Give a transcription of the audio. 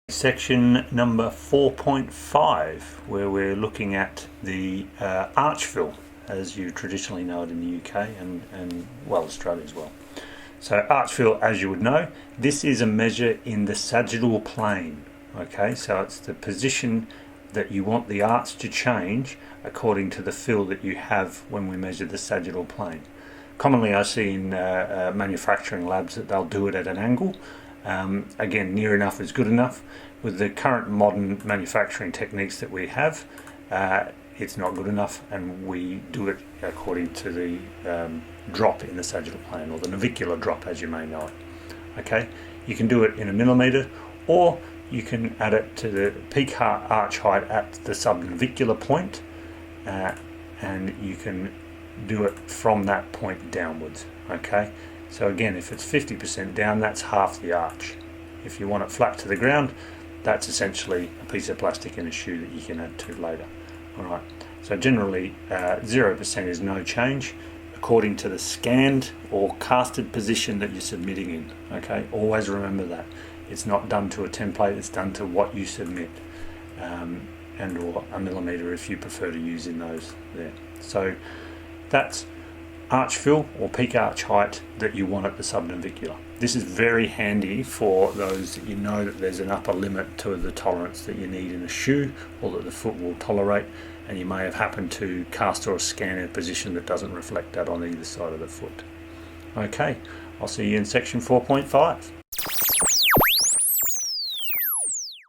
Section number 4.5, where we're looking at the arch fill, as you traditionally know it in the UK and well, Australia as well. So arch fill, as you would know, this is a measure in the sagittal plane. Okay, so it's the position that you want the arch to change according to the fill that you have when we measure the sagittal plane. Commonly I see in manufacturing labs that they'll do it at an angle. Again, near enough is good enough. With the current modern manufacturing techniques that we have, it's not good enough, and we do it according to the drop in the sagittal plane, or the navicular drop, as you may know it. Okay, you can do it in a millimetre, or you can add it to the peak arch height at the sub-navicular point, and you can do it from that point downwards. Okay, so again, if it's 50% down, that's half the arch. If you want it flat to the ground, that's essentially a piece of plastic in a shoe that you can add to later. Alright, so generally 0% is no change according to the scanned or casted position that you're submitting in. Okay, always remember that. It's not done to a template, it's done to what you submit, and or a millimetre if you prefer to use in those there. So that's arch fill or peak arch height that you want at the subnavicular. This is very handy for those that you know that there's an upper limit to the tolerance that you need in a shoe, or that the foot will tolerate, and you may have happened to cast or scan in a position that doesn't reflect that on either side of the foot. Okay, I'll see you in section 4.5.